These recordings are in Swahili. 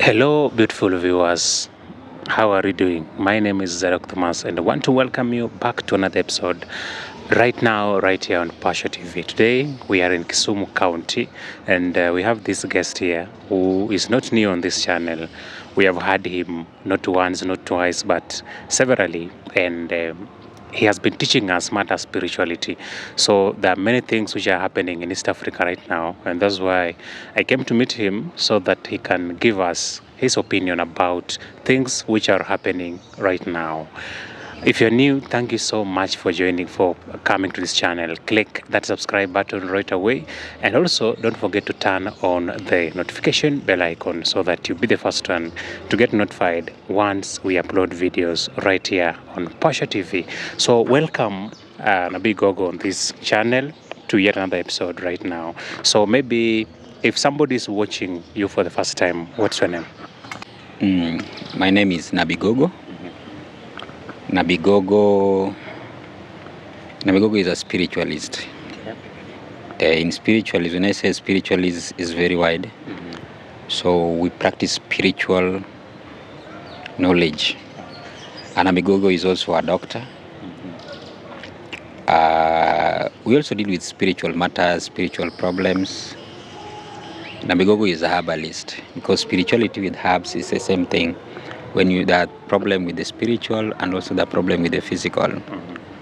Hello, beautiful viewers. How are you doing? My name is Zarek Thomas, and I want to welcome you back to another episode right now, right here on Pasha TV. Today, we are in Kisumu County, and we have this guest here who is not new on this channel. We have had him not once, not twice, but severally, and he has been teaching us matter spirituality. So there are many things which are happening in East Africa right now, and that's why I came to meet him so that he can give us his opinion about things which are happening right now. If you're new, thank you so much for joining, for coming to this channel. Click that subscribe button right away, and also don't forget to turn on the notification bell icon so that you'll be the first one to get notified once we upload videos right here on Pasha TV. So welcome NABII GOGO on this channel to yet another episode right now. So maybe if somebody is watching you for the first time, what's your name? My name is NABII GOGO. NABII GOGO is a spiritualist. In spiritualism, when I say spiritualism is very wide. So we practice spiritual knowledge. And NABII GOGO is also a doctor. We also deal with spiritual matters, spiritual problems. NABII GOGO is a herbalist because spirituality with herbs is the same thing. When you that problem with the spiritual and also the problem with the physical.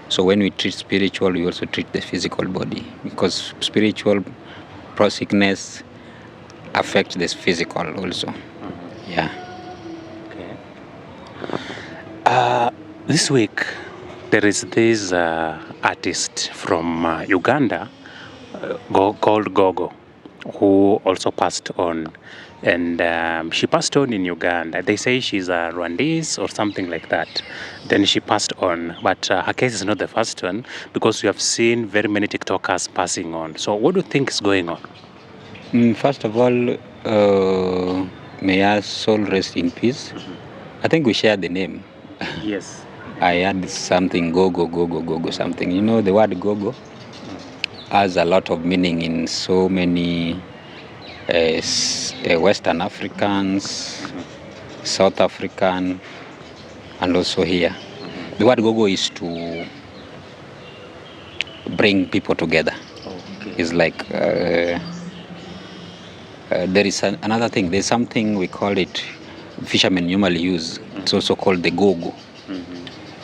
So when we treat spiritual, we also treat the physical body because spiritual sickness affects the physical also. Yeah. Okay. This week there is this artist from Uganda called GOGO, who also passed on, and she passed on in Uganda. They say she's a Rwandese or something like that. Then she passed on, but her case is not the first one because we have seen very many TikTokers passing on. So what do you think is going on? First of all, may her soul rest in peace. I think we share the name. Yes. I had something GOGO something. You know, the word GOGO has a lot of meaning in so many Western Africans, South African, and also here. The word GOGO is to bring people together. Okay. It's like there is another thing. There's something we call it, fishermen normally use. It's also called the GOGO.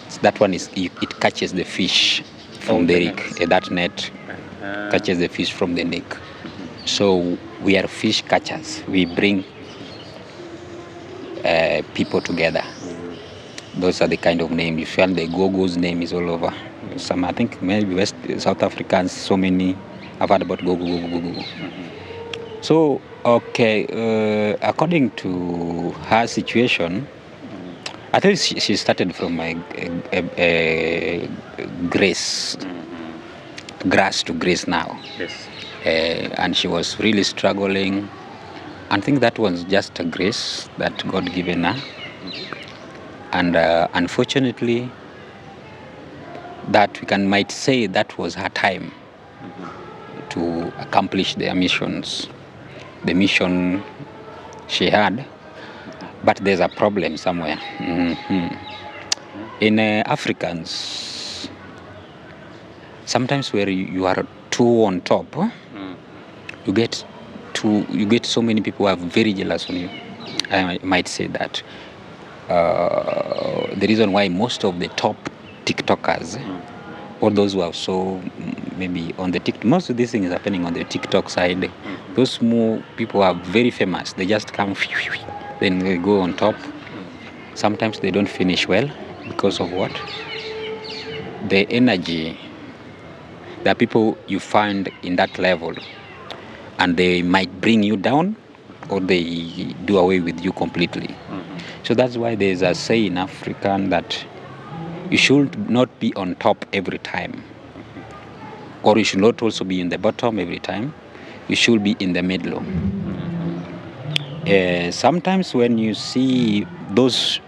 So that one is it catches the fish from the neck. That net catches the fish from the neck. So we are fish catchers. We bring people together. Those are the kind of names. You feel the GOGO's name is all over. Some, I think maybe South Africans, so many have heard about GOGO. So, okay, according to her situation, I think she started from a grass to grace now. Yes. And she was really struggling. I think that was just a grace that God given her. And unfortunately, that we might say that was her time to accomplish their missions, the mission she had. But there's a problem somewhere. In Africans, sometimes where you are too on top, you get so many people who are very jealous on you. I might say that. The reason why most of the top TikTokers, or those who are so maybe on the TikTok, most of these things is happening on the TikTok side. Those more people are very famous. They just come, then they go on top. Sometimes they don't finish well because of what? The energy. There are people you find in that level, and they might bring you down, or they do away with you completely. So that's why there's a say in African that you should not be on top every time, or you should not also be in the bottom every time. You should be in the middle. Sometimes when you see those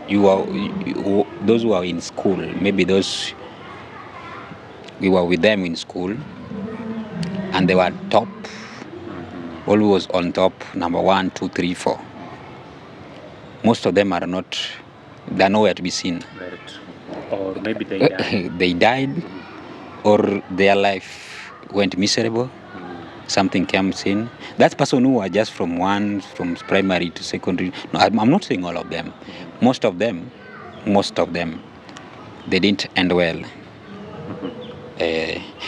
those who are in school, maybe those we were with them in school, and they were top, always on top, number 1, 2, 3, 4. most of them are they're nowhere to be seen. Very true. Or maybe they died. They died, or their life went miserable. Something comes in. That person who are just from primary to secondary. No, I'm not saying all of them. Most of them, they didn't end well.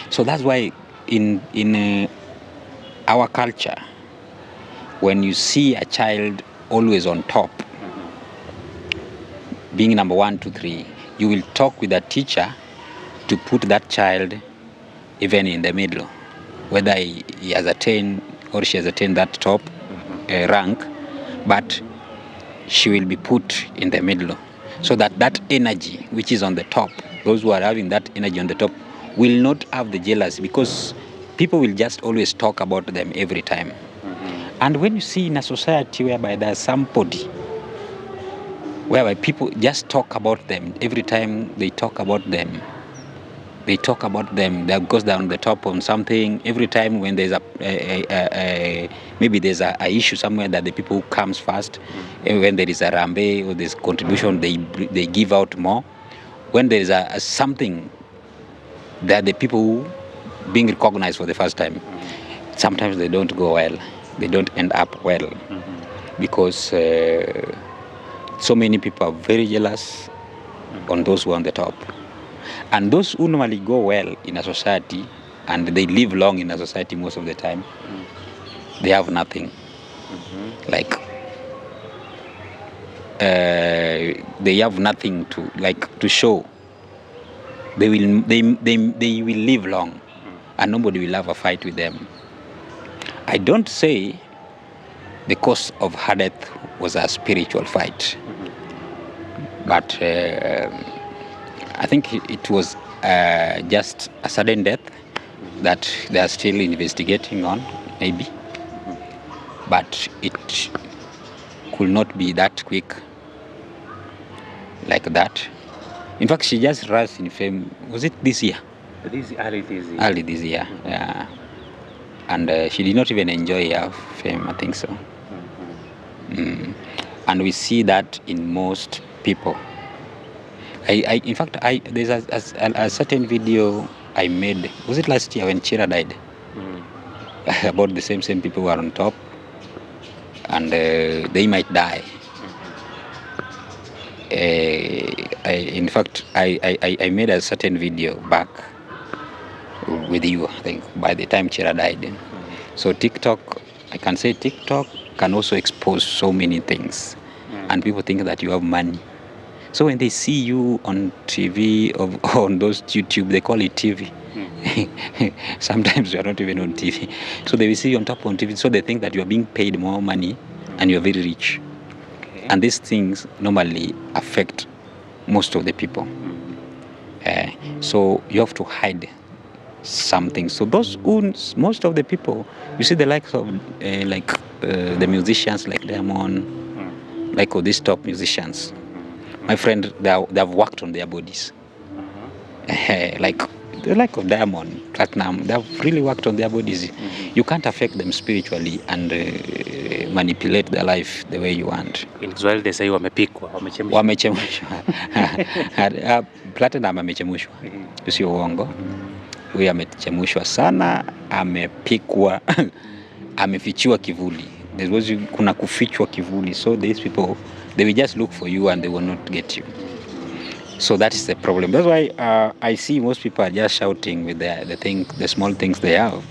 So that's why in our culture, when you see a child always on top, being number 1, 2, 3, you will talk with a teacher to put that child even in the middle, whether he has attained or she has attained that top rank, but she will be put in the middle, so that energy which is on the top, those who are having that energy on the top will not have the jealousy, because people will just always talk about them every time. And when you see in a society whereby there's somebody whereby people just talk about them every time, they talk about them because they're on the top on something. Every time when there's maybe there's a issue somewhere, that the people who comes first, when there is a rambe or there's contribution, they give out more. When there is a something, that the people who being recognized for the first time, sometimes they don't go well, they don't end up well, because so many people are very jealous on those who are on the top. And those who normally go well in a society, and they live long in a society most of the time, they have nothing. Like they have nothing to show. They will live long, and nobody will have a fight with them. I don't say the cause of her death was a spiritual fight, but I think it was just a sudden death that they are still investigating on, maybe. But it could not be that quick like that. In fact, she just rose in fame. Was it this year? Early this year. Early this year, yeah. And she did not even enjoy her fame, I think so. And we see that in most people. In fact, there's a certain video I made. Was it last year when Chira died? About the same people who are on top, and they might die. In fact, I made a certain video back with you, I think, by the time Chira died. So TikTok, I can say TikTok can also expose so many things, and people think that you have money. So when they see you on TV or on those YouTube, they call it TV. Sometimes you are not even on TV. So they will see you on top on TV, so they think that you are being paid more money and you are very rich. Okay. And these things normally affect most of the people. So you have to hide something. So those who, most of the people, you see the likes of the musicians like Diamond, like all these top musicians. My friend, they have worked on their bodies. Like the like of Diamond, Platinum, they have really worked on their bodies. You can't affect them spiritually and manipulate their life the way you want. In Kiswahili they say wamepikwa, wamechemshwa. Platinum amechemshwa, sio uongo. Huyu amechemshwa sana, amepikwa, amefichiwa kivuli. Kuna kufichwa kivuli. So these people, they will just look for you and they will not get you. So that is the problem. That's why I see most people are just shouting with the small things they have.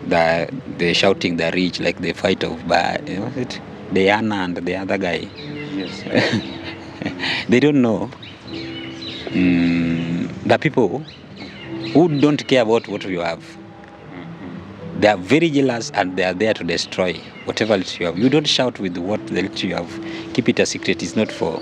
They're shouting they're rich, like the fight of Diana and the other guy. Yes. They don't know the people who don't care about what you have. They are very jealous and they are there to destroy whatever else you have. You don't shout with what else you have. Keep it a secret. It's not for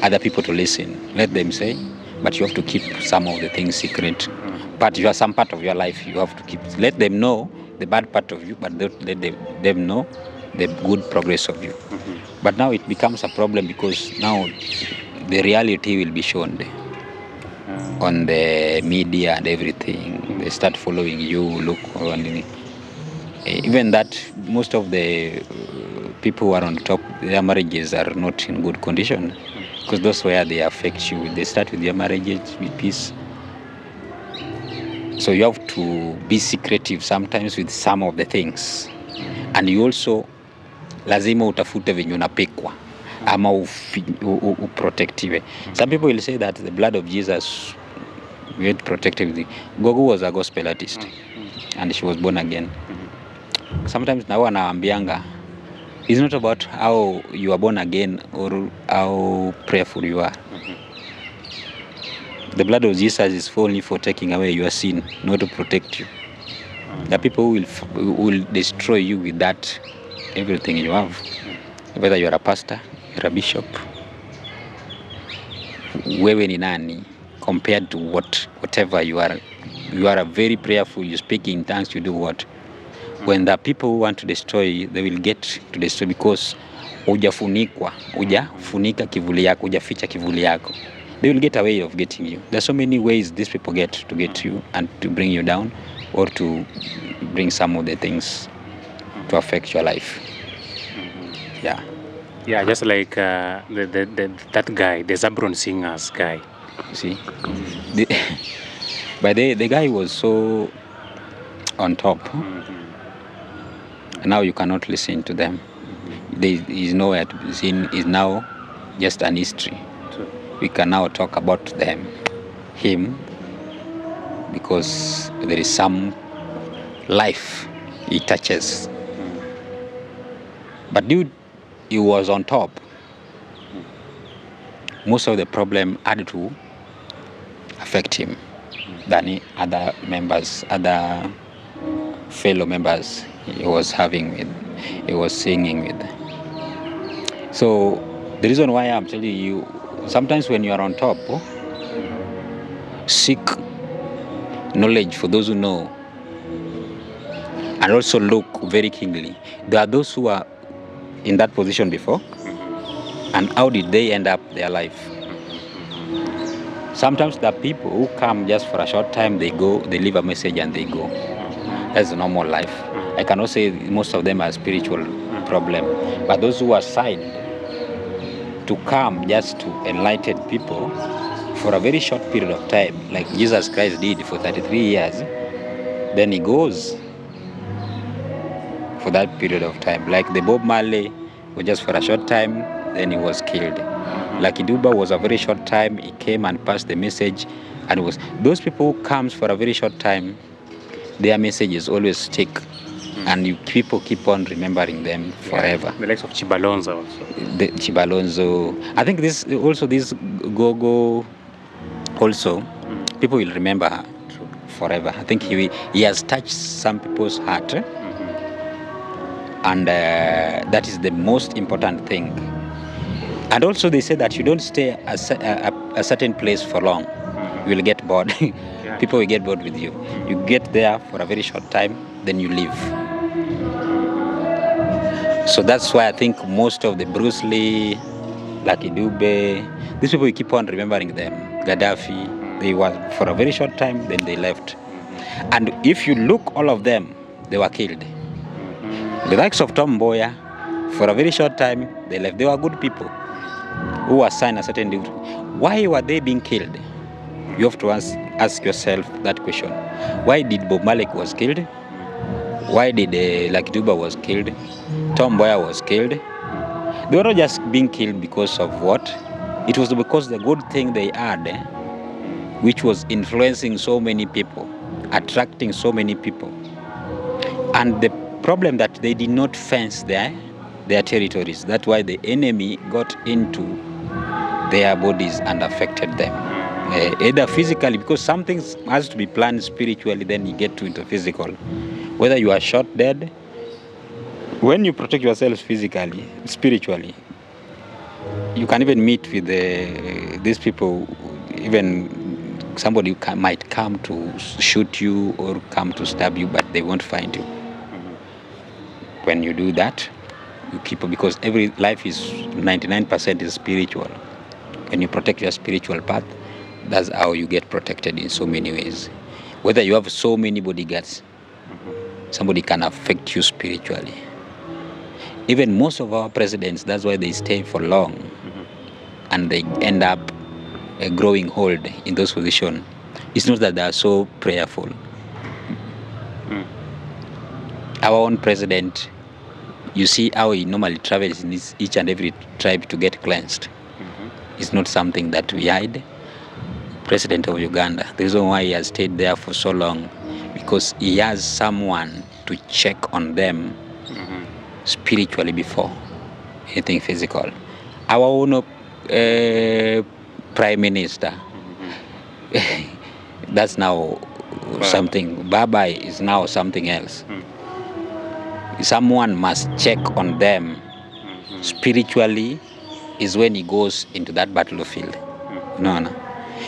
other people to listen. Let them say, but you have to keep some of the things secret. But you have some part of your life you have to keep. Let them know the bad part of you, but don't let them know the good progress of you. But now it becomes a problem because now the reality will be shown on the media and everything. They start following you, look on even that most of the people who are on top, their marriages are not in good condition, because those where they affect you. They start with your marriages with peace. So you have to be secretive sometimes with some of the things, and you also lazima utafute venye unapekwa ama uprotective. Some people will say that the blood of Jesus will protective. Gogo was a gospel artist and she was born again. Sometimes now anaambianga it's not about how you are born again or how prayerful you are. The blood of Jesus is only for taking away your sin, not to protect you. The people who will destroy you with that, everything you have. Whether you are a pastor, you're a bishop, wewe ni nani compared to whatever you are. You are a very prayerful, you speak in tongues, you do what? When the people who want to destroy you, they will get to destroy because hujafunika kivuli yako, hujaficha kivuli yako. They will get a way of getting you. There's so many ways these people get to get you and to bring you down or to bring some of the things to affect your life. Yeah. Yeah, just like that guy, the Zabron Singers guy. See, but the guy was so on top. Now you cannot listen to them. There is nowhere to be seen. Is now just an history. We can now talk about him, because there is some life he touches. But dude, he was on top. Most of the problem had to affect him than other fellow members he was singing with. So the reason why I'm telling you, sometimes when you are on top, seek knowledge for those who know, and also look very keenly. There are those who are in that position before, and how did they end up their life? Sometimes the people who come just for a short time, they go, they leave a message and they go. That's a normal life. I cannot say most of them are spiritual problem, but those who are assigned to come just to enlighten people for a very short period of time, like Jesus Christ did for 33 years, then he goes for that period of time. Like the Bob Marley was just for a short time, then he was killed. Like Iduba was a very short time, he came and passed the message, and it was those people who comes for a very short time, their messages always stick, and people keep on remembering them forever. The likes of Chibalonzo also. The Chibalonzo. I think this GOGO also, people will remember her forever. I think he has touched some people's heart, and that is the most important thing. And also they say that you don't stay a certain place for long. You will get bored. People will get bored with you. You get there for a very short time, then you leave. So that's why I think most of the Bruce Lee, Lucky Dube, these people, we keep on remembering them. Gaddafi, they were for a very short time, then they left. And if you look, all of them, they were killed. The likes of Tom Mboya, for a very short time, they left. They were good people who were assigned a certain duty. Why were they being killed? You have to ask yourself that question. Why did Bob Marley was killed? Why did Lucky Dube was killed? Tom Mboya was killed? They were not just being killed because of what? It was because the good thing they had, which was influencing so many people, attracting so many people. And the problem that they did not fence their territories. That's why the enemy got into their bodies and affected them. Either physically, because something has to be planned spiritually, then you get into physical. Whether you are shot dead, when you protect yourself physically, spiritually, you can even meet with these people. Even somebody might come to shoot you or come to stab you, but they won't find you. When you do that, you keep, because every life is 99% is spiritual. When you protect your spiritual path, that's how you get protected in so many ways. Whether you have so many bodyguards, somebody can affect you spiritually. Even most of our presidents, that's why they stay for long, and they end up growing old in those positions. It's not that they are so prayerful. Our own president, you see how he normally travels in each and every tribe to get cleansed. It's not something that we hide. President of Uganda, the reason why he has stayed there for so long, because he has someone to check on them spiritually before anything physical. Our own prime minister, that's now something. Baba is now something else. Someone must check on them spiritually is when he goes into that battlefield. No.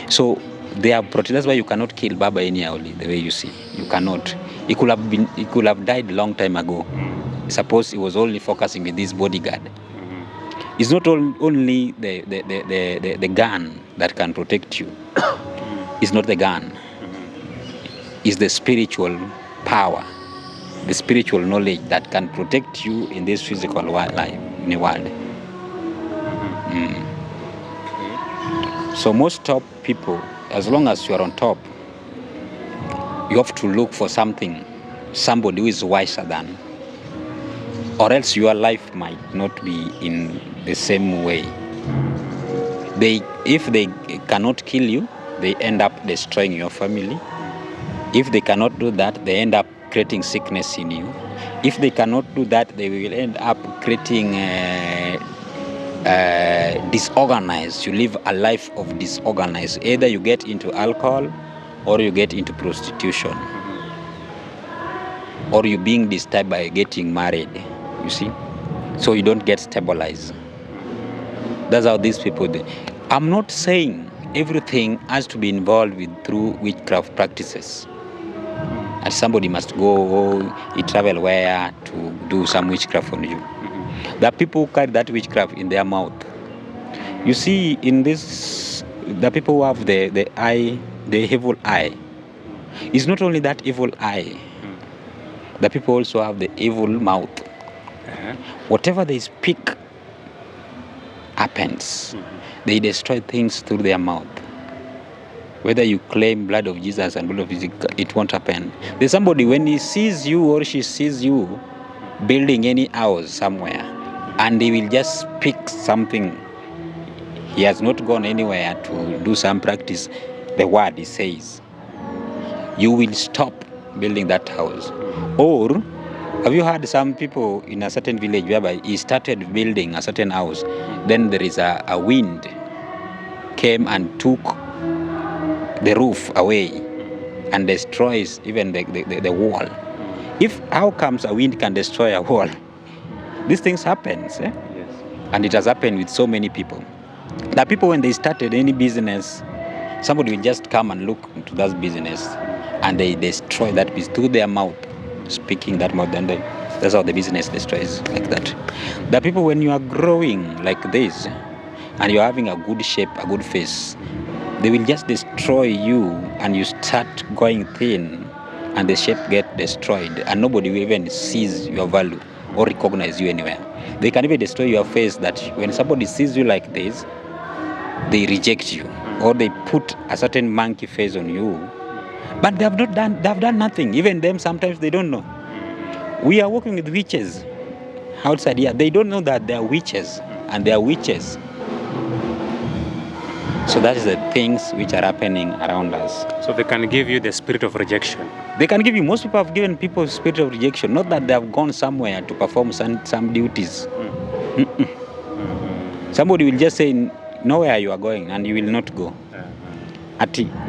So they are protected. That's why you cannot kill Baba anyhow, the way you see. You cannot. He could have died a long time ago. Suppose he was only focusing with this bodyguard. It's not only the gun that can protect you. It's not the gun. It's the spiritual power, the spiritual knowledge that can protect you in this physical life, in the world. So most top people, as long as you are on top, you have to look for somebody who is wiser than, or else your life might not be in the same way. If they cannot kill you, they end up destroying your family. If they cannot do that, they end up creating sickness in you. If they cannot do that, they will end up creating disorganized. You live a life of disorganized. Either you get into alcohol, or you get into prostitution, or you being disturbed by getting married. You see, so you don't get stabilized. That's how these people do. I'm not saying everything has to be involved through witchcraft practices. And somebody must go, he travel where to do some witchcraft on you. The people who carry that witchcraft in their mouth. You see, in this, the people who have the eye, the evil eye. It's not only that evil eye. The people also have the evil mouth. Whatever they speak happens. They destroy things through their mouth. Whether you claim blood of Jesus and blood of Jesus, it won't happen. There's somebody, when he sees you or she sees you building any house somewhere, and he will just speak something. He has not gone anywhere to do some practice. The word he says, you will stop building that house. Or have you heard some people in a certain village whereby he started building a certain house, then there is a wind came and took the roof away and destroys even the wall. How comes a wind can destroy a wall? These things happens, eh? Yes. And it has happened with so many people. The people, when they started any business, somebody will just come and look into that business, and they destroy that business through their mouth, speaking that mouth, and that's how the business destroys, like that. The people, when you are growing like this, and you're having a good shape, a good face, they will just destroy you, and you start going thin, and the shape get destroyed, and nobody will even sees your value or recognize you anywhere. They can even destroy your face, that when somebody sees you like this, they reject you, or they put a certain monkey face on you, but they have done nothing. Even them, sometimes they don't know. We are working with witches outside here. They don't know that they are witches, and they are witches. So that is the things which are happening around us. So they can give you the spirit of rejection. They can give you. Most people have given people spirit of rejection. Not that they have gone somewhere to perform some duties. Somebody will just say, nowhere you are going, and you will not go.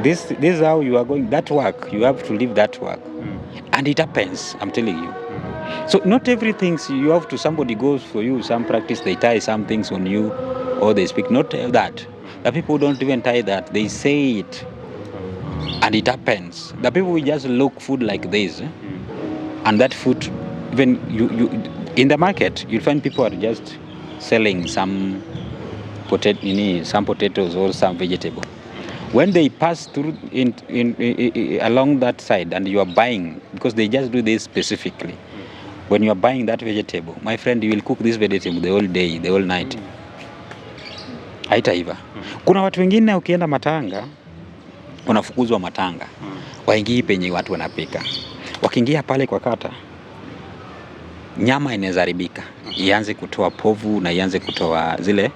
This is how you are going. That work, you have to leave that work. And it happens, I'm telling you. So not everything you have to, somebody goes for you, some practice, they tie some things on you, or they speak. Not that. The people don't even tie that. They say it, and it happens. The people will just look food like this, and that food, even you in the market, you'll find people are just selling some potatoes or some vegetable. When they pass through along that side, and you are buying, because they just do this specifically, When you are buying that vegetable, my friend, you will cook this vegetable the whole day, the whole night. Haitaiva. Kuna watu wengine ukienda matanga, wanafukuzwa matanga. Waingii penye watu wanapika. Wakiingia pale kwa kata, nyama inaweza haribika. Ianze kutoa povu na ianze kutoa zile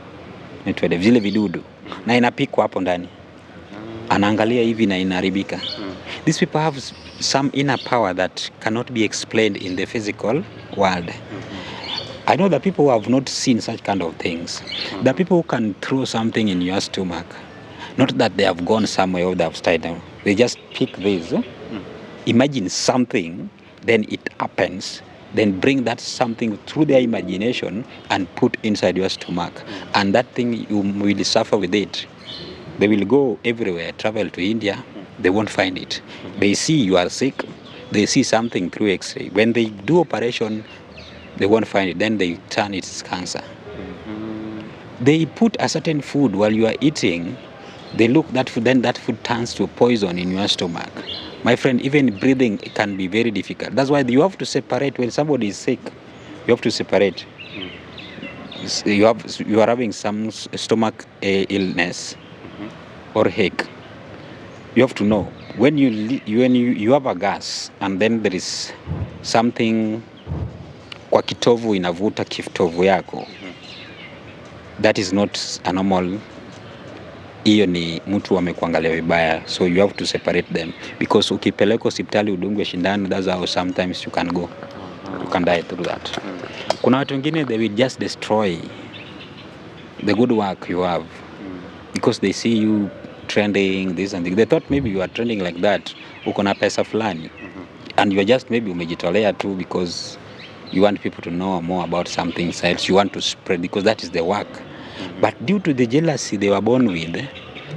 vidudu. Na inapikwa hapo ndani. Anaangalia hivi na inaharibika. These people have some inner power that cannot be explained in the physical world. I know that people who have not seen such kind of things. The people who can throw something in your stomach. Not that they have gone somewhere or they have stayed down. They just pick this. Imagine something, then it happens. Then bring that something through their imagination and put inside your stomach. And that thing, you will suffer with it. They will go everywhere, travel to India, they won't find it. They see you are sick, they see something through X-ray. When they do operation, they won't find it, then they turn it's cancer. They put a certain food while you are eating, they look that food, then that food turns to poison in your stomach. My friend, even breathing can be very difficult. That's why you have to separate when somebody is sick. You have to separate. You are having some stomach illness or ache. You have to know when you have a gas and then there is something kwa kitovu inavuta kitovu yako. That is not a normal. Hiyo ni mtu amekuangalia vibaya, so you have to separate them because ukipeleka hospitali udungwe shindano, that's how sometimes you can go, you can die through that. Kuna watu wengine they will just destroy the good work you have because they see you trending this and they thought maybe you are trending like that, uko na pesa fulani, and you are just maybe umejitolea too because you want people to know more about something else, you want to spread because that is the work. But due to the jealousy they were born with,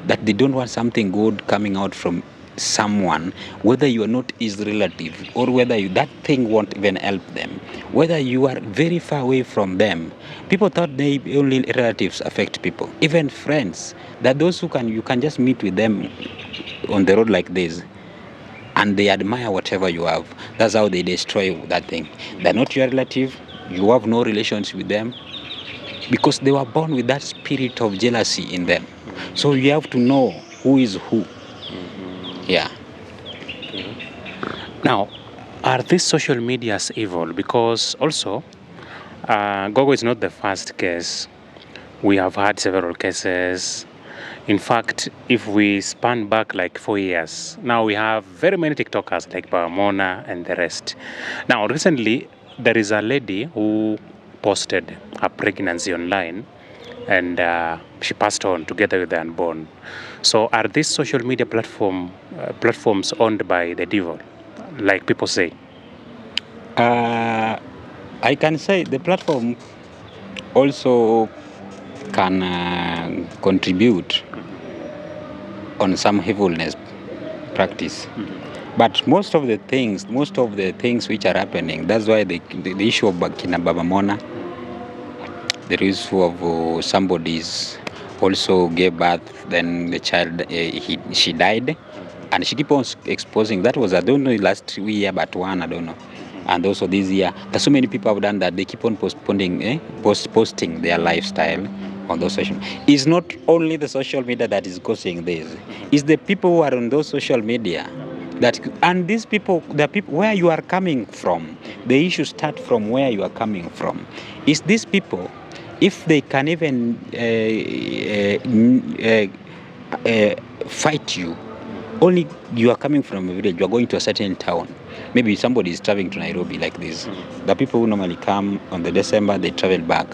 that they don't want something good coming out from someone, whether you are not his relative or whether that thing won't even help them, whether you are very far away from them. People thought only relatives affect people, even friends, that those who you can just meet with them on the road like this and they admire whatever you have. That's how they destroy that thing. They're not your relative, you have no relations with them, because they were born with that spirit of jealousy in them. So you have to know who is who. Yeah. Now, are these social medias evil? Because also, GOGO is not the first case. We have had several cases. In fact, if we span back like 4 years, now we have very many TikTokers like Mona and the rest. Now, recently, there is a lady who posted her pregnancy online and she passed on together with the unborn. So are these social media platforms owned by the devil, like people say? I can say the platform also can contribute on some evilness practice. But most of the things which are happening, that's why the issue of Kina Baba Mona, the issue of somebody's also gave birth, then the child, she died, and she keep on exposing. That was, I don't know, last year, but one, I don't know. And also this year, there's so many people have done that. They keep on posting their lifestyle on those social media. It's not only the social media that is causing this. It's the people who are on those social media and these people, the people where you are coming from. The issue start from where you are coming from. Is these people, if they can even fight you, only you are coming from a village, you are going to a certain town. Maybe somebody is traveling to Nairobi like this. The people who normally come on the December, they travel back.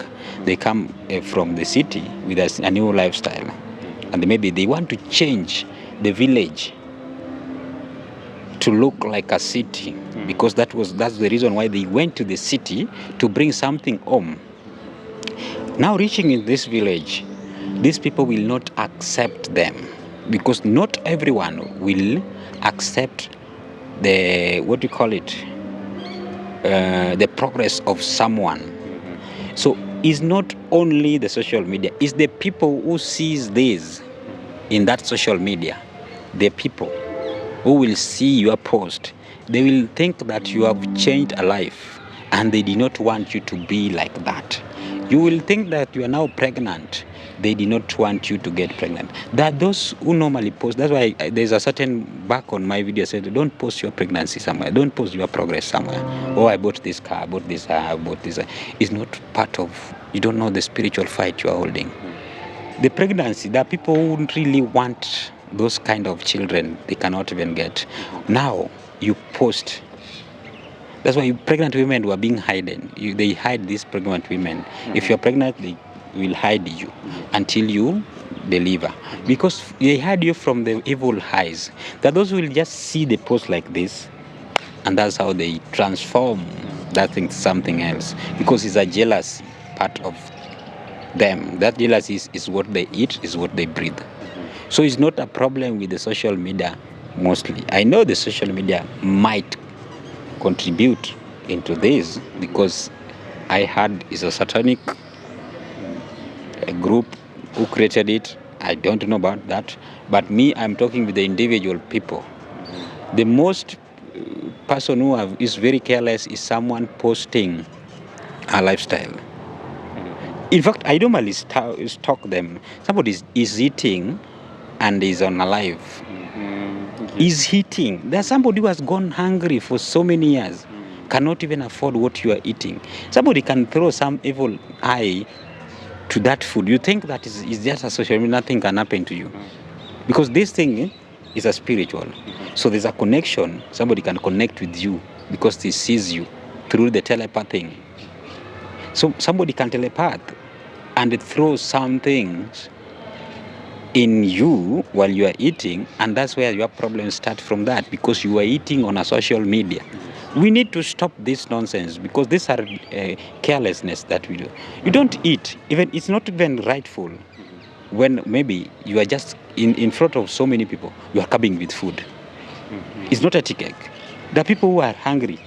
They come from the city with a new lifestyle. And maybe they want to change the village to look like a city, because that's the reason why they went to the city to bring something home. Now reaching in this village, these people will not accept them, because not everyone will accept the progress of someone. So it's not only the social media, it's the people who sees this in that social media. The people who will see your post, they will think that you have changed a life, and they did not want you to be like that. You will think that you are now pregnant. They did not want you to get pregnant. That those who normally post, that's why there's a certain back on my video said, don't post your pregnancy somewhere, don't post your progress somewhere. Oh, I bought this car, I bought this, I bought this. It's not part of, you don't know the spiritual fight you are holding. The pregnancy, there are people who really want those kind of children, they cannot even get. Now, you post. That's why pregnant women were being hidden. They hide these pregnant women. If you're pregnant, they will hide you until you deliver. Because they hide you from the evil eyes. That those will just see the post like this, and that's how they transform that thing to something else. Because it's a jealous part of them. That jealousy is what they eat, is what they breathe. So it's not a problem with the social media mostly. I know the social media might contribute into this because I heard it's a satanic group who created it. I don't know about that. But me, I'm talking with the individual people. The most person who is very careless is someone posting a lifestyle. In fact, I normally stalk them. Somebody is eating and is on a live. Is eating. There's somebody who has gone hungry for so many years, cannot even afford what you are eating. Somebody can throw some evil eye to that food. You think that is just a social media, nothing can happen to you. Because this thing is a spiritual. So there's a connection. Somebody can connect with you because he sees you through the telepathy. So somebody can telepath and throw some things in you while you are eating, and that's where your problems start from that, because you are eating on a social media. We need to stop this nonsense, because these are carelessness that we do. You don't eat, even it's not even rightful when maybe you are just in front of so many people, you are coming with food. It's not etiquette. There are people who are hungry.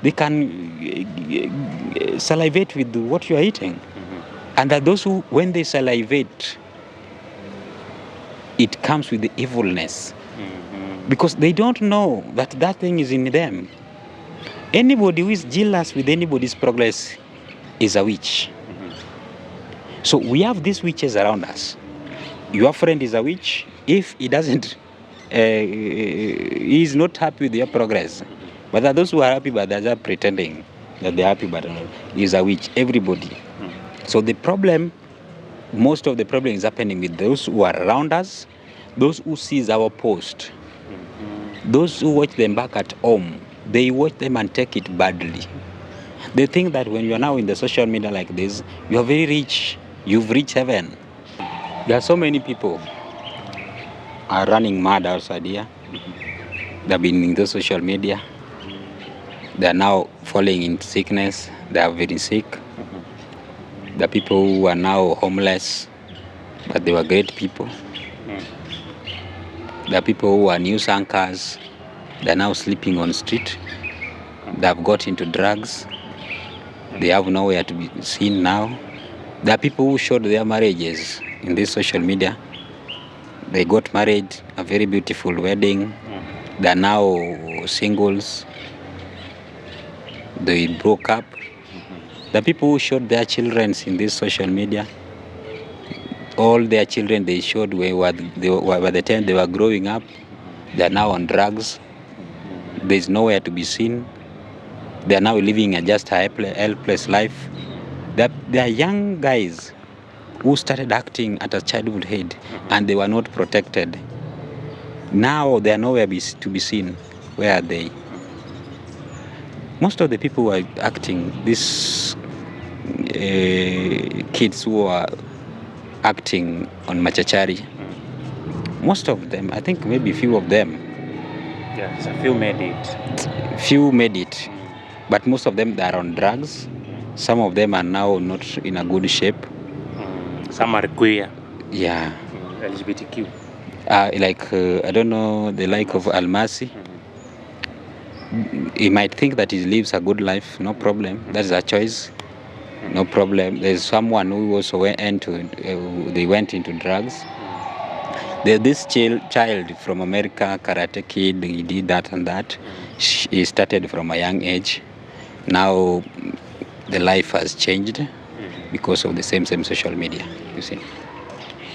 They can salivate with what you are eating. And there are those who, when they salivate, it comes with the evilness. Because they don't know that that thing is in them. Anybody who is jealous with anybody's progress is a witch. So we have these witches around us. Your friend is a witch. If he doesn't, he is not happy with your progress. But there are those who are happy, but they're just pretending that they're happy, but he's a witch. Everybody. So the problem, most of the problem is happening with those who are around us, those who sees our post, those who watch them back at home. They watch them and take it badly. They think that when you are now in the social media like this, you are very rich. You've reached heaven. There are so many people are running mad outside here. They've been in the social media. They are now falling in sickness. They are very sick. There are people who are now homeless, but they were great people. There are people who are news anchors. They are now sleeping on the street. They have got into drugs. They have nowhere to be seen now. There are people who showed their marriages in this social media. They got married, a very beautiful wedding. They are now singles. They broke up. The people who showed their children in this social media, all their children they showed by the time they were growing up, they are now on drugs. There is nowhere to be seen. They are now living just a helpless life. There are young guys who started acting at a childhood age, and they were not protected. Now they are nowhere to be seen. Where are they? Most of the people who are acting, these kids who are acting on machachari, most of them, I think maybe few of them. Yes, a few made it. Few made it, but most of them they are on drugs. Some of them are now not in a good shape. Some are queer. Yeah. LGBTQ. I don't know, the like of Almasi. He might think that he lives a good life, no problem. That's a choice, no problem. There's someone who also went into drugs. There's this child from America, Karate Kid, he did that and that. He started from a young age. Now the life has changed because of the same social media, you see.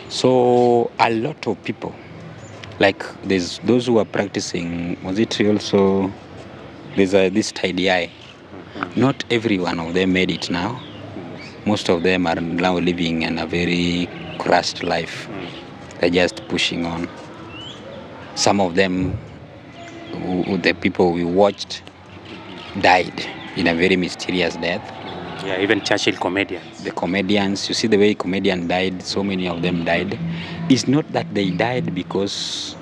So a lot of people, like there's those who are practicing, was it also, there's this tidy eye. Not every one of them made it now. Most of them are now living in a very crushed life. They're just pushing on. Some of them, the people we watched, died in a very mysterious death. Yeah, even Churchill comedians. The comedians, you see the way comedians died, so many of them died. It's not that they died because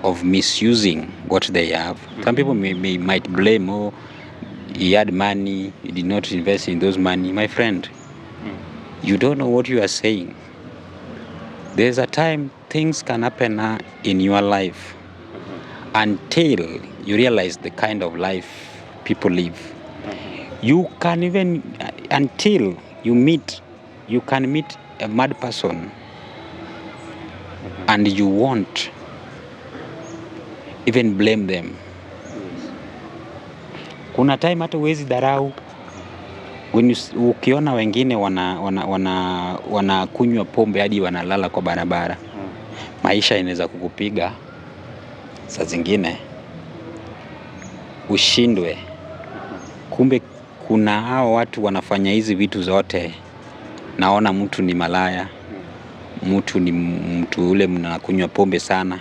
of misusing what they have. Some people might blame, oh, he had money, he did not invest in those money. My friend, you don't know what you are saying. There's a time things can happen in your life until you realize the kind of life people live. You can even, until you can meet a mad person and you won't even blame them. Kuna time hata huwezi dharau. Ukiona wengine wanakunywa pombe hadi wanalala kwa barabara, maisha inaweza kukupiga. Saa zingine ushindwe. Kumbe kuna hao watu wanafanya hizi vitu zote. Naona mtu ni malaya, mtu ni mtu ule mnakunywa pombe sana,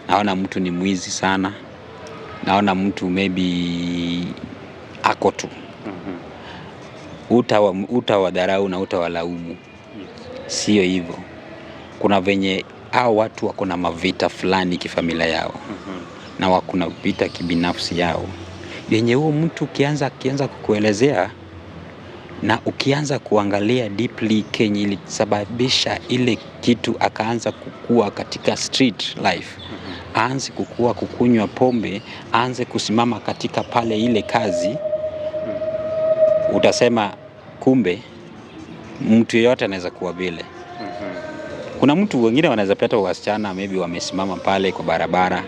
naona mtu ni mwizi sana, naona mtu maybe ako tu. Utawadharau na utawalaumu. Sio hivyo. Kuna venye hao watu wako na mavita fulani kifamilia yao, na wako na vita kibinafsi yao, yenye huo mtu ukianza kukuelezea na ukianza kuangalia deeply kenye ilisababisha ile kitu akaanza kukua katika street life, aanze kukua kukunywa pombe, aanze kusimama katika pale ile kazi, utasema kumbe mtu yeyote anaweza kuwa vile. Kuna mtu wengine wanaweza pata wasichana maybe wamesimama pale kwa barabara,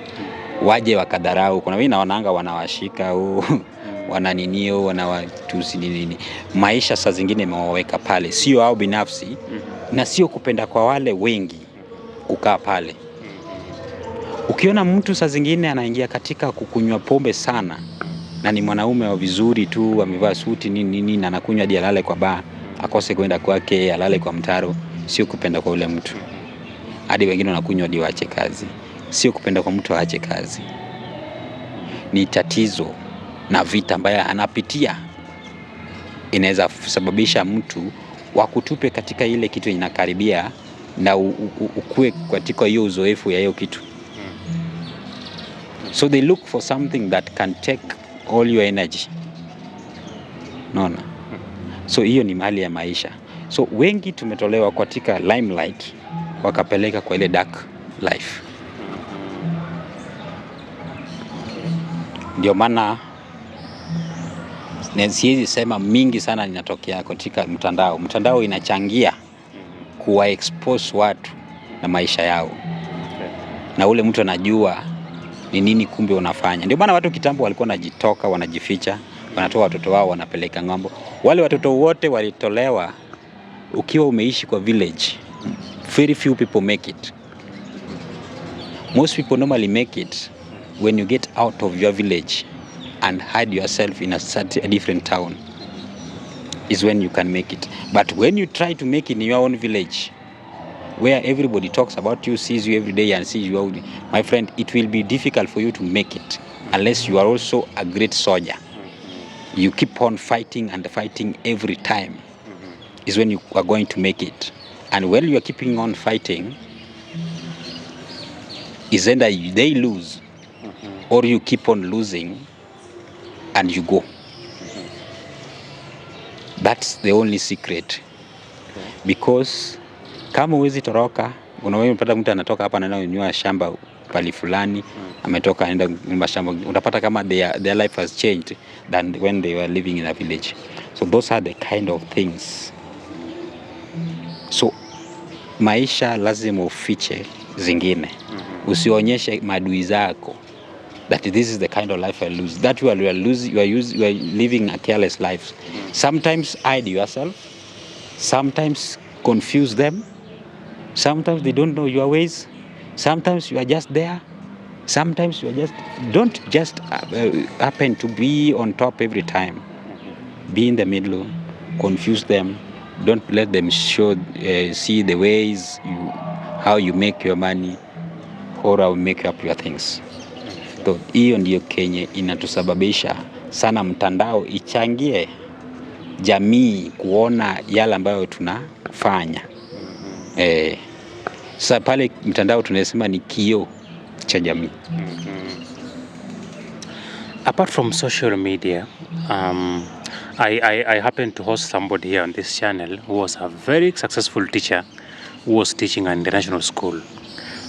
waje wakadharau. Kuna wengine wanaanga wanawashika wananinio wanawatusi nini. Maisha saa zingine imewaweka pale, sio hao binafsi na sio kupenda kwa wale wengi kukaa pale. Ukiona mtu saa zingine anaingia katika kukunywa pombe sana na ni mwanaume wa vizuri tu, amevaa suti nini na anakunywa hadi alale kwa baa, akose kwenda kwake, alale kwa mtaro, sio kupenda kwa ule mtu. Hadi wengine wanakunywa hadi waache kazi. Sio kupenda kwa mtu aache kazi. Ni tatizo na vita ambayo anapitia inaweza sababisha mtu wakutupe katika ile kitu inakaribia na ukue katika hiyo uzoefu ya hiyo kitu. So they look for something that can take all your energy. Naona. So hiyo ni mali ya maisha. So wengi tumetolewa katika limelight wakapeleka kwa ile dark life. Ndio maana siwezi sema mingi sana inatokea katika mtandao. Mtandao inachangia kuwa expose watu na maisha yao. Na ule mtu anajua ni nini kumbe unafanya. Ndio maana watu kitambo walikuwa wanajitoka, wanajificha, wanatoa watoto wao wanapeleka ng'ambo. Wale watoto wote walitolewa ukiwa umeishi kwa village. Very few people make it. Most people normally make it when you get out of your village and hide yourself in a different town is when you can make it. But when you try to make it in your own village, where everybody talks about you, sees you every day and sees you out, my friend, it will be difficult for you to make it unless you are also a great soldier. You keep on fighting and fighting every time is when you are going to make it. And when you are keeping on fighting, is either they lose or you keep on losing and you go. That's the only secret. Because kama huwezi toroka, unapata mtu anatoka hapa anaenda kununua shamba pali fulani, ametoka anaenda kununua shamba, utapata kama their life has changed than when they were living in a village. So those are the kind of things. So maisha lazima ufiche zingine. Usionyeshe maadui zako that this is the kind of life I lose. That you are living a careless life. Sometimes hide yourself, sometimes confuse them, sometimes they don't know your ways, sometimes you are just there, sometimes you are just, don't just happen to be on top every time. Be in the middle, confuse them, don't let them see the ways how you make your money or how you make up your things. So hiyo ndiyo kenye inatusababisha sana mtandao ichangie jamii kuona yale ambayo tunafanya. Sasa pale mtandao tunasema ni kioo cha jamii. Apart from social media, I happened to host somebody here on this channel who was a very successful teacher who was teaching an international school.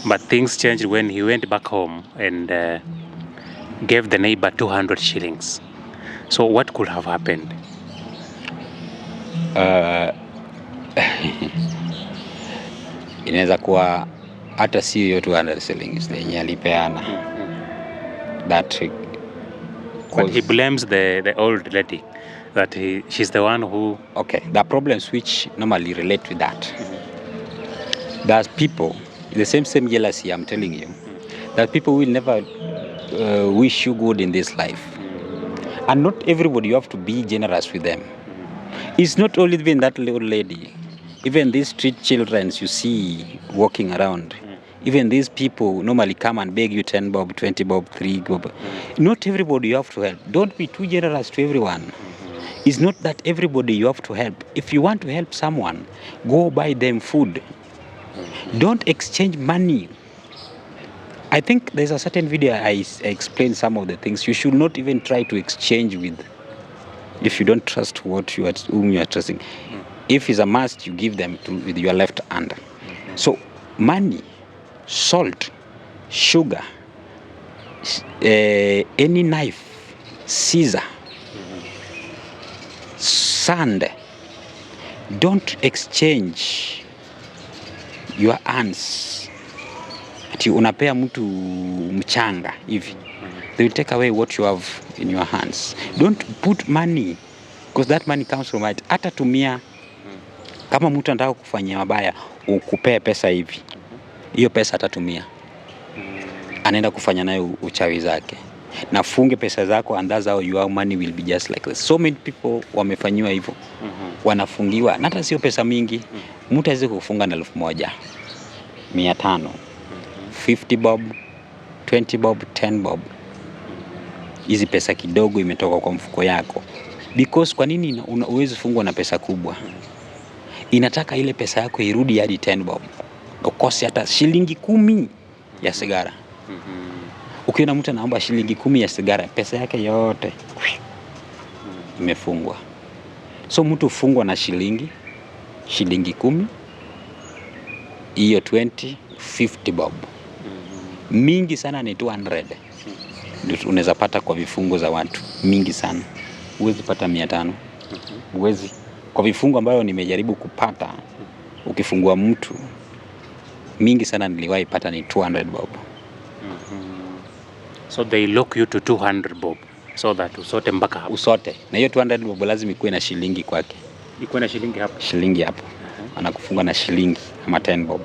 But things changed when he went back home and gave the neighbor 200 shillings. So what could have happened? Inaweza kuwa hata si hiyo 200 shillings yenye alipeana. But he blames the old lady, that she's the one who... Okay, there are problems which normally relate with that. There's people, the same jealousy I'm telling you, that people will never wish you good in this life. And not everybody, you have to be generous with them. It's not only even that little lady, even these street children you see walking around, even these people normally come and beg you 10 bob, 20 bob, 3 bob. Not everybody you have to help. Don't be too generous to everyone. It's not that everybody you have to help. If you want to help someone, go buy them food. Don't exchange money. I think there's a certain video I explained some of the things you should not even try to exchange with if you don't trust whom you are trusting. If it's a must, you give them with your left hand. So money, salt, sugar, any knife, scissor, sand, don't exchange your hands. Ati unapea mtu mchanga hivi, they will take away what you have in your hands. Don't put money, because that money comes from it. Hata tumia, kama mtu anataka kufanyia mabaya, ukupea pesa hivi, hiyo pesa atatumia, anaenda kufanya nayo uchawi zake. Na funge pesa zako, and that's how your money will be just like this. So many people wamefanyiwa hivyo, wanafungiwa, na hata sio pesa mingi. Mtu aweze kufunga na 1,000, 500, 50 bob, 20 bob, 10 bob. Hizi pesa kidogo imetoka kwa mfuko yako. Because kwa nini uwezi fungwa na pesa kubwa? Inataka ile pesa yako irudi hadi 10 bob. Ukose hata shilingi 10 ya sigara. Ukiona mtu anaomba shilingi 10 ya sigara, pesa yake yote imefungwa. So mtu ufungwa na shilingi 10, hiyo 20, 50 bob. Mingi sana ni 200. Unaweza pata kwa vifungo za watu mingi sana. Uwezi pata 500. Uwezi. Kwa vifungo ambayo nimejaribu kupata, ukifungua mtu mingi sana niliwahi pata ni 200 bob. So they lock you to 200 bob so that usote mpaka hapo. Usote. Na hiyo 200 bob lazima ikuwe na shilingi kwake. Ikuwe na shilingi hapo. Shilingi hapo. Anakufunga na shilingi ama 10 bob.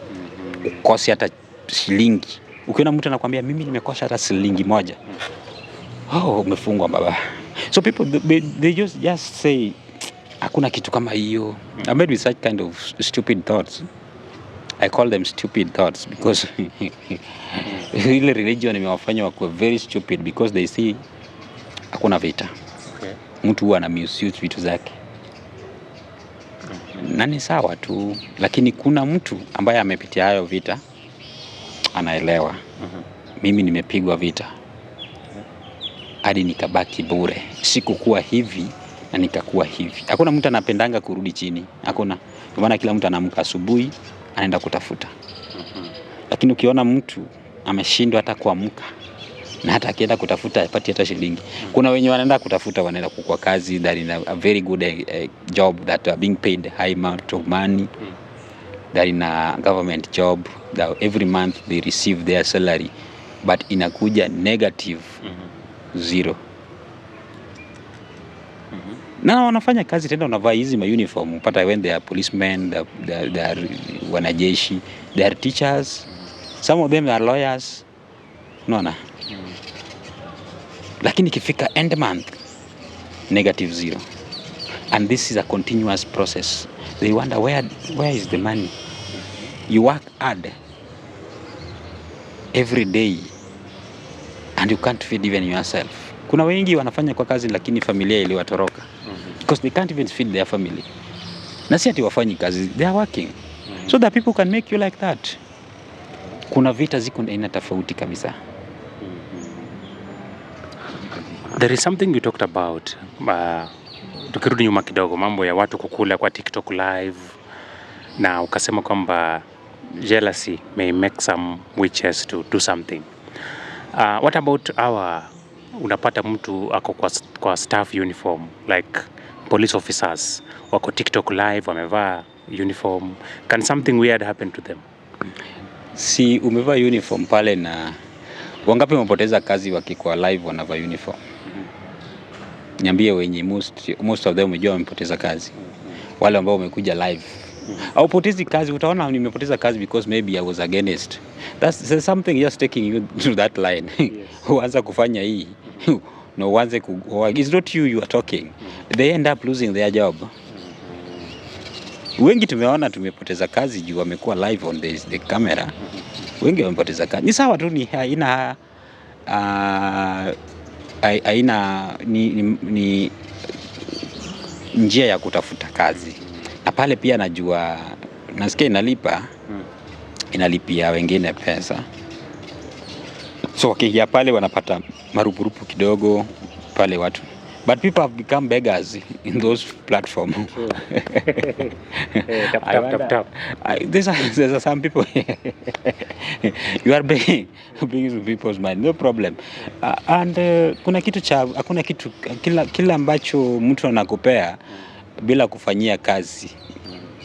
Ukosi hata shilingi. Ukiona mtu anakuambia mimi nimekosa hata shilingi moja. Oh, umefungwa baba. So people they just say hakuna kitu kama hiyo. I made with such kind of stupid thoughts. I call them stupid thoughts because ile religion imewafanya wakuwe very stupid because they see hakuna vita. Okay. Mtu huwa ana misuse vitu zake. Na ni sawa tu, lakini kuna mtu ambaye amepitia hayo vita anaelewa. Mimi nimepigwa vita hadi nikabaki bure. Sikukuwa hivi na nikakuwa hivi. Hakuna mtu anapendanga kurudi chini. Hakuna. Kwa maana kila mtu anaamka asubuhi anaenda kutafuta. Lakini ukiona mtu ameshindwa hata kuamka na hata akienda kutafuta hapati hata shilingi. Kuna wenye wanaenda kutafuta, wanaenda kwa kazi that in a very good job that are being paid high amount of money. That in a government job that every month they receive their salary. but inakuja negative 0. Na wanafanya kazi tena, wanavaa hizi uniform, upata when they are policemen, they are wanajeshi, they are teachers, some of them are lawyers, unaona. Lakini ikifika end month negative 0, and this is a continuous process. They wonder where is the money. You work hard every day and you can't feed even yourself. Kuna wengi wanafanya kwa kazi lakini familia iliwatoroka because they can't even feed their family. Na si ati wafanyi kazi, they are working so that people can make you like that. Kuna vita ziko aina tofauti kabisa. There is something you talked about, tukirudi nyuma kidogo, mambo ya watu kukula kwa TikTok live, na ukasema kwamba jealousy may make some witches to do something. What about unapata mtu ako kwa staff uniform, like police officers wako TikTok live wamevaa uniform, can something weird happen to them? Si umevaa uniform pale, na wangapi wamepoteza kazi wakikuwa live wanavaa uniform? Niambie wenye most of them umejua wamepoteza kazi. Wale ambao wamekuja live au potezi kazi, utaona nimepoteza kazi because maybe I was against. That's something just taking you to that line. Uanza kufanya hii. No, uanze it's not you are talking. They end up losing their job. Wengi tumeona tumepoteza kazi juu wamekuwa live on the camera. Wengi wamepoteza kazi. Ni sawa tu, ni ni njia ya kutafuta kazi. Na pale pia najua, nasikia inalipia wengine pesa. So wakiingia pale wanapata marupurupu kidogo pale watu. But people have become beggars in those platforms. Tap. There's some people you are begging people's mind, no problem. And kuna kitu kila ambacho mtu anakupea bila kufanyia kazi,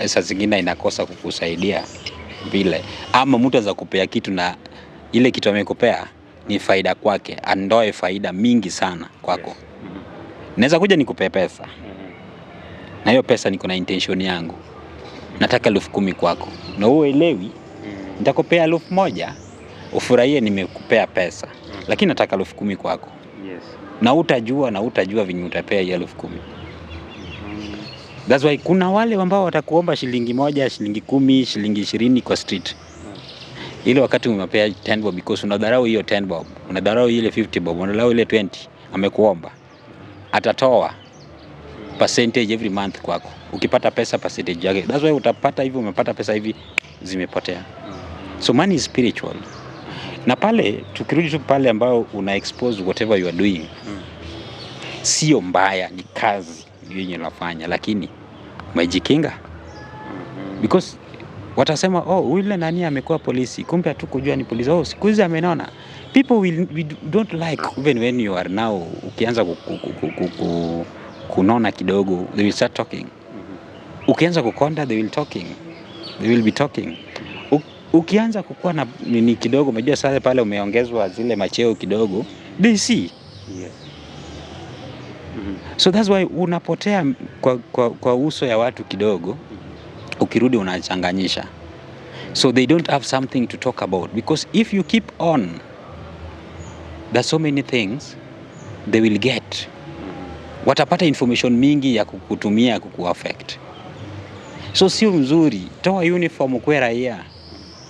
saa zingine inakosa kukusaidia vile. Ama mtu anaweza kupea kitu na ile kitu amekupea ni faida kwake, andoe faida mingi sana kwako. Naweza kuja nikupea pesa, na hiyo pesa niko na intention yangu, nataka 10,000 kwako, na wewe elewi, nitakupea 1,000 ufurahie nimekupea pesa, lakini nataka 10,000 kwako. Na utajua vinyo utapea hiyo 10,000. That's why kuna wale ambao watakuomba shilingi 1, shilingi 10, shilingi 20 kwa street. Ile wakati umepea 10 bob because unadharau hiyo 10 bob, unadharau ile 50 bob, unadharau ile 20 amekuomba. Atatoa percentage every month kwako. Ukipata pesa percentage yake. That's why utapata hivi, umepata pesa hivi zimepotea. So money is spiritual. Na pale tukirudi tu pale ambao una expose whatever you are doing. Sio mbaya, ni kazi yenye unafanya, lakini umejikinga. Because watasema yule nani amekuwa polisi, kumbe hatukujua ni polisi. Siku hizi amenona. People we don't like even when you are now ukianza kunona kidogo, they will start talking. Ukianza kukonda, they will be talking. Ukianza kukua na nini kidogo, umejua sasa pale umeongezwa zile macheo kidogo, they see. So that's why unapotea kwa uso ya watu kidogo, ukirudi unachanganyisha. So they don't have something to talk about, because if you keep on, there's so many things they will get. Watapata information mingi ya kukutumia kukuaffect. So sio mzuri, toa uniform kwa raia,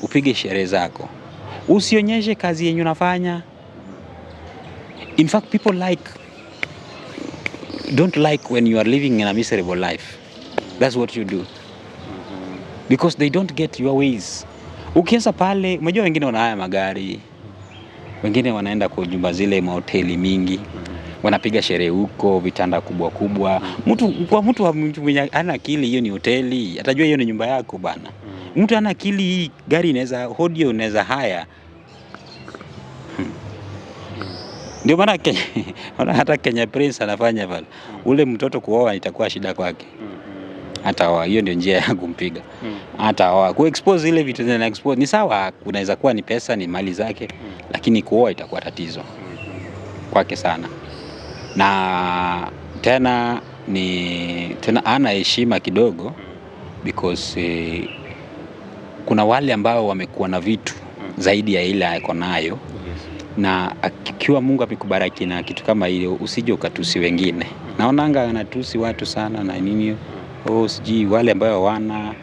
upige sherehe zako. Usionyeshe kazi yenye unafanya. In fact, people don't like when you are living in a miserable life. That's what you do. Because they don't get your ways. Ukianza pale, umejua wengine wanahaya magari, wengine wanaenda kwa jumba zile mahoteli mingi, wanapiga sherehe huko, vitanda kubwa kubwa. Mtu mwenye ana akili, hiyo ni hoteli, atajua hiyo ni nyumba yako bana. Mtu ana akili, hii gari inaweza audio, inaweza haya. Ndio maana hata Kenya Prince anafanya pale. Ule mtoto kuoa itakuwa shida kwake. hata hiyo ndio njia ya kumpiga. Hata ku expose ile vitu zina expose ni sawa, kunaweza kuwa ni pesa, ni mali zake, lakini kuoa itakuwa tatizo kwake sana. Na tena ana heshima kidogo because kuna wale ambao wamekuwa na vitu zaidi ya ile ako nayo. Na akiwa Mungu amekubariki na kitu kama hiyo, usije ukatusi wengine. Naonanga anatusi watu sana na nini, sijui wale ambao wana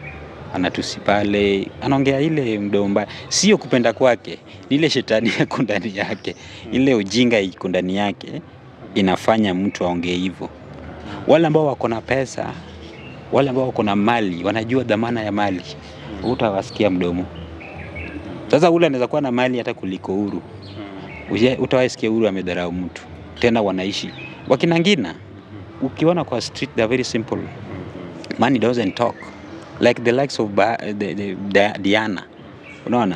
anatusi pale, anaongea ile mdomo mbaya. Sio kupenda kwake, ile shetani yako ndani yake, ile ujinga iko ndani yake inafanya mtu aongee hivyo. Wale ambao wako na pesa, wale ambao wako na mali, wanajua dhamana ya mali, utawasikia mdomo. Sasa ule anaweza kuwa na mali hata kuliko Uhuru, utawasikia Uhuru amedharau mtu. Tena wanaishi wakinangina, ukiona kwa street they are very simple. Money doesn't talk like the likes of Diana. Unaona,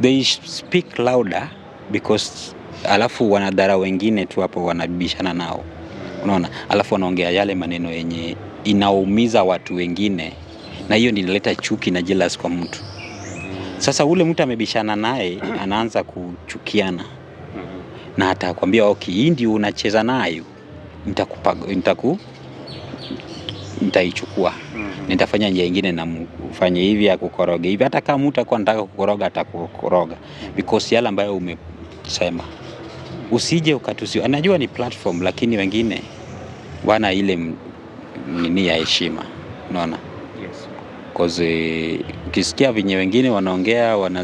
they speak louder because alafu wanadharau wengine tu hapo, wanabishana nao. Unaona, alafu wanaongea yale maneno yenye inaumiza watu wengine, na hiyo inaleta chuki na jealous kwa mtu. Sasa ule mtu amebishana naye anaanza kuchukiana, na atakwambia okay, hii ndio unacheza nayo, nitaichukua, nitafanya njia nyingine na ufanye hivi, akukoroga hivi. Hata kama mtu akwa anataka kukoroga, atakukoroga because yale ambayo umesema. Usije ukatusi. Anajua ni platform, lakini wengine wana ile nini ya heshima. Unaona? Yes. Because ukisikia vinye wengine wanaongea, wana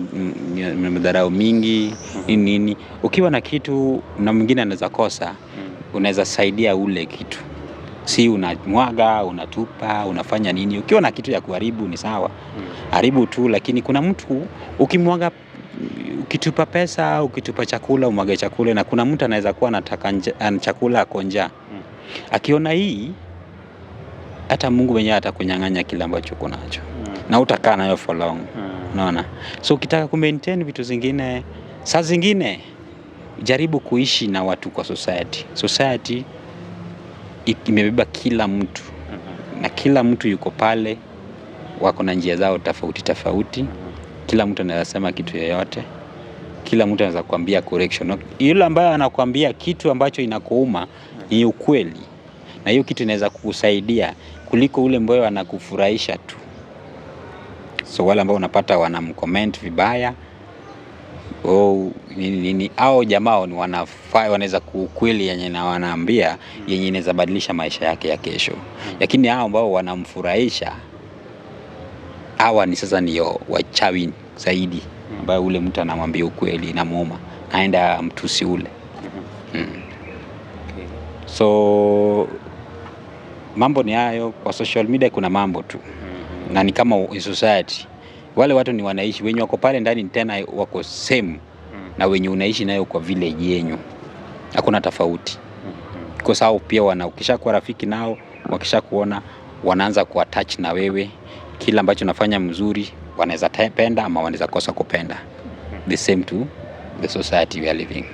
mdharau mingi nini, ukiwa na kitu na mwingine anaweza kosa, unaweza saidia ule kitu. Si unamwaga, unatupa, unafanya nini. Ukiwa na kitu ya kuharibu ni sawa, haribu tu. Lakini kuna mtu ukimwaga, ukitupa pesa, ukitupa chakula, umwage chakula, na kuna mtu anaweza kuwa anataka chakula ako njaa. Akiona hii, hata Mungu mwenyewe atakunyang'anya kile ambacho uko nacho, na utakaa nayo for long. Unaona? So ukitaka ku maintain vitu zingine, saa zingine jaribu kuishi na watu kwa society imebeba kila mtu, na kila mtu yuko pale, wako na njia zao tofauti. Kila mtu anaweza sema kitu yoyote, kila mtu anaweza kuambia correction. Yule ambaye anakuambia kitu ambacho inakuuma ni ukweli, na hiyo kitu inaweza kukusaidia kuliko ule ambaye anakufurahisha tu. So wale ambao unapata wanamcomment vibaya, nini au jamaa ni wanaweza kuukweli yenye na wanaambia yenye inaweza badilisha maisha yake ya kesho. Lakini hao ambao wanamfurahisha, hawa ni sasa ndio wachawi zaidi, ambao ule mtu anamwambia ukweli na muuma, aenda mtusi ule. So mambo ni hayo. Kwa social media kuna mambo tu, na ni kama society. Wale watu ni wanaishi, wenye wako pale ndani tena wako same na wenye unaishi nayo kwa village yenyu. Hakuna tofauti. Kwa sababu pia ukishakuwa rafiki nao, wakishakuona wanaanza kuattach na wewe. Kila ambacho unafanya mzuri wanaweza penda ama wanaweza kosa kupenda. The same to the society we are living.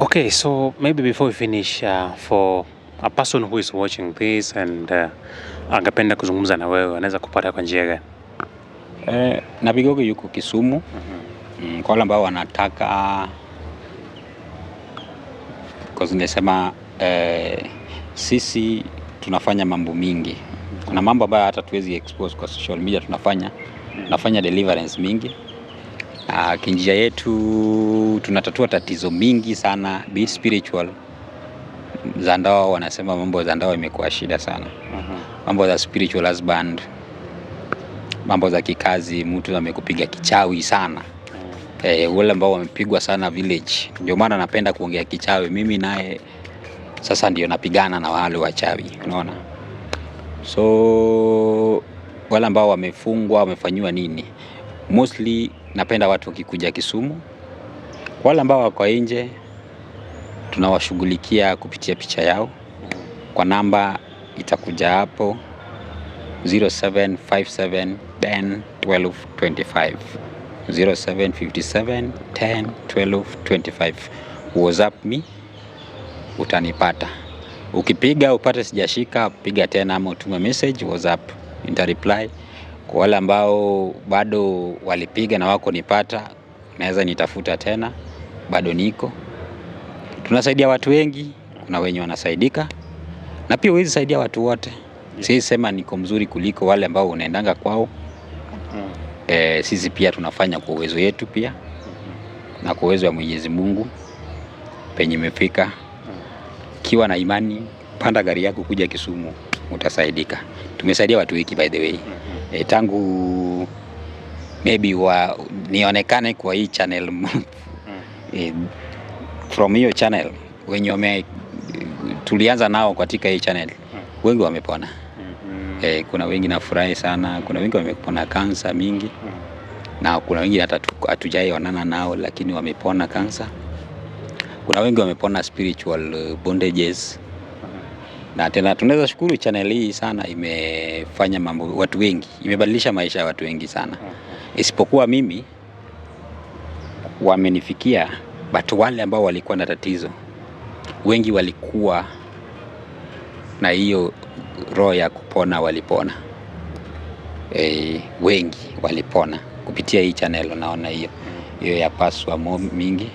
Okay, so maybe before we finish, for a person who is watching this and angependa kuzungumza na wewe, anaweza kupata kwa njia gani? NABII GOGO yuko Kisumu. Kwa wale ambao wanataka, kwa nimesema sisi tunafanya mambo mingi. Kuna mambo ambayo hata tuwezi expose kwa social media. Tunafanya deliverance mingi. Kinjia yetu tunatatua tatizo mingi sana, be spiritual. Za ndoa, wanasema mambo za ndoa imekuwa shida sana. Mambo za spiritual husband, mambo za kikazi, mtu amekupiga kichawi sana. Wale ambao wamepigwa sana village. Ndio maana napenda kuongea kichawi. Mimi naye sasa ndio napigana na wale wachawi, unaona. So wale ambao wamefungwa, wamefanywa nini, mostly napenda watu wakikuja Kisumu. Wale ambao wako nje tunawashughulikia kupitia picha yao. Kwa namba itakuja hapo 0757 10 12 25, 0757 10 12 25. WhatsApp me, utanipata. Ukipiga upate sijashika, piga tena ama utume message WhatsApp, nita reply. Kwa wale ambao bado walipiga na wako nipata, naweza nitafuta tena, bado niko. Tunasaidia watu wengi, kuna wenye wanasaidika, na pia huwezi saidia watu wote. Siwezi sema niko mzuri kuliko wale ambao unaendanga kwao. Sisi pia tunafanya kwa uwezo yetu pia, na kwa uwezo wa Mwenyezi Mungu penye imefika. Kiwa na imani, panda gari yako kuja Kisumu, utasaidika. Tumesaidia watu wengi by the way. Tangu maybe nionekane kwa hii channel from hiyo channel wenye tulianza nao katika hii channel, wengi wamepona. Kuna wengi nafurahi sana, kuna wengi wamepona kansa mingi, na kuna wengi hata hatujaionana nao lakini wamepona kansa. Kuna wengi wamepona spiritual bondages. Na tena tunaweza shukuru channel hii sana, imefanya mambo watu wengi, imebadilisha maisha ya watu wengi sana. Isipokuwa mimi wamenifikia, but wale ambao walikuwa na tatizo, wengi walikuwa na hiyo roho ya kupona, walipona. Wengi walipona kupitia hii channel. Naona hiyo ya paswa mingi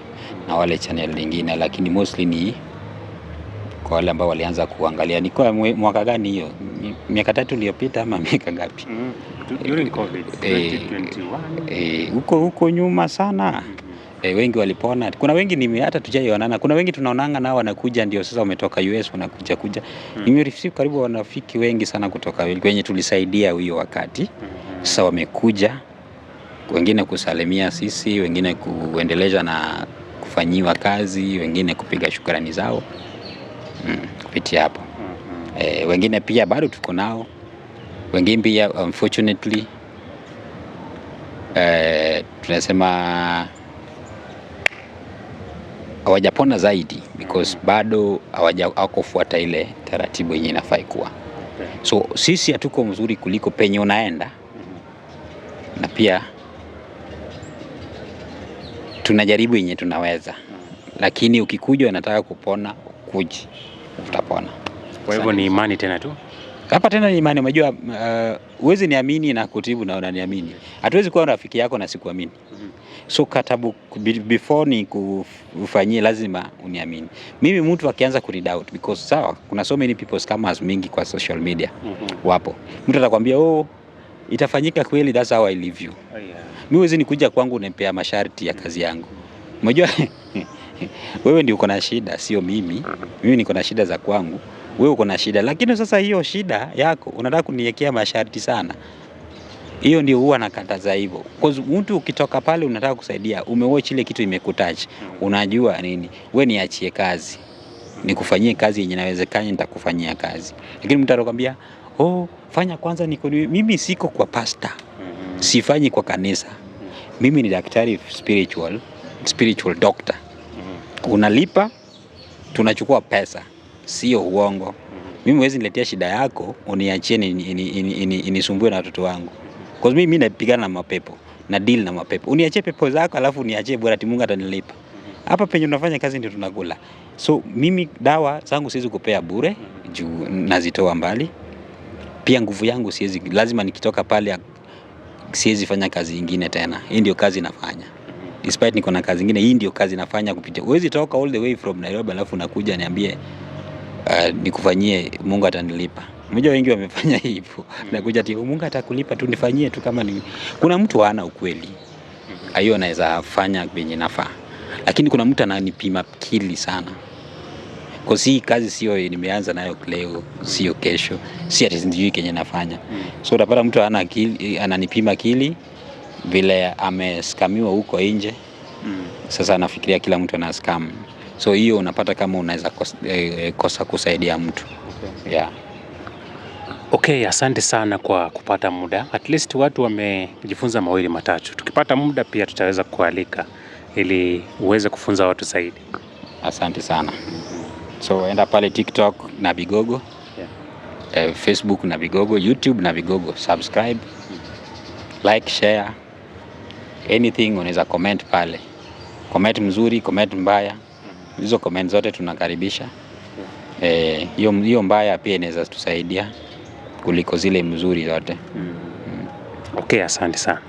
na wale channel nyingine, lakini mostly ni kwa wale ambao walianza kuangalia. Ni kwa mwaka gani hiyo? Miaka 3 iliyopita ama miaka ngapi? During COVID 2021. Huko nyuma sana. Wengi walipona. Kuna wengi hata tujaionana. Kuna wengi tunaonanga nao wanakuja, ndio sasa wametoka US wanakuja. Nimerifiki karibu wanafiki wengi sana kutoka wenye tulisaidia hiyo wakati. Sasa wamekuja, wengine kusalimia sisi, wengine kuendeleza na kufanyiwa kazi, wengine kupiga shukrani zao kupitia hapo. Wengine pia bado tuko nao. Wengine pia unfortunately tunasema hawajapona zaidi because bado hawakufuata ile taratibu yenye inafaa kuwa. So sisi hatuko mzuri kuliko penye unaenda, na pia tunajaribu yenye tunaweza, lakini ukikuja unataka kupona, kuji utapona. Kwa hivyo ni imani tena tu. Hapa tena ni imani. Unajua uwezi niamini na kutibu na unaniamini. Hatuwezi kuwa rafiki yako na sikuamini. So katabu before ni kufanyie lazima uniamini. Mimi mtu akianza kunidoubt because sawa, kuna so many people scammers mingi kwa social media. Wapo. Mtu atakwambia itafanyika kweli, that's how I live you. Mimi huwezi nikuja kwangu unempea masharti ya kazi yangu. Unajua wewe ndio uko na shida, sio mimi. Mimi niko na shida za kwangu, wewe uko na shida. Lakini sasa hiyo shida yako unataka kuniwekea masharti sana. Hiyo ndio huwa nakataza hivyo. Because mtu ukitoka pale unataka kusaidia, umewatch ile kitu imekutouch, unajua nini? Wewe niachie kazi, nikufanyie kazi yenye inawezekana, nitakufanyia kazi. Lakini mtu atakwambia, fanya kwanza mimi siko kwa pastor. Sifanyi kwa kanisa. Mimi ni daktari spiritual doctor. Unalipa, tunachukua pesa, sio uongo. Mimi huwezi niletea shida yako uniachie inisumbue na watoto wangu. Because mimi napigana na mapepo, na deal na mapepo. Uniachie pepo zako alafu uniachie bora Mungu atanilipa. Hapa penye unafanya kazi ndio tunakula. So mimi dawa zangu siwezi kupea bure, juu nazitoa mbali. Pia nguvu yangu lazima nikitoka pale siwezi fanya kazi nyingine tena. Hii ndio kazi nafanya. Despite niko na kazi nyingine, hii ndio kazi nafanya kupitia. Huwezi toka all the way from Nairobi alafu nakuja niambie nikufanyie Mungu atanilipa. Unajua wengi wamefanya hivyo. Nakuja ati Mungu atakulipa tu, nifanyie tu kama ni. Kuna mtu hana ukweli. Hiyo anaweza fanya benye nafaa. Lakini kuna mtu ananipima kili sana. Kwa si kazi sio nimeanza nayo leo, sio kesho, si ati sijui kenye nafanya. So utapata mtu hana akili, ananipima kili vile ameskamiwa huko nje. Sasa anafikiria kila mtu ana scam. So hiyo unapata kama unaweza kosa kusaidia mtu. Yeah. Okay, asante sana kwa kupata muda. At least watu wamejifunza mawili matatu. Tukipata muda pia tutaweza kualika ili uweze kufunza watu zaidi. Asante sana. So enda pale TikTok NABII GOGO, Facebook NABII GOGO, YouTube NABII GOGO. Subscribe, like, share, anything unaweza comment pale. Comment mzuri, comment mbaya. Hizo comment zote tunakaribisha. hiyo mbaya pia inaweza tusaidia kuliko zile mzuri zote. Okay, asante sana.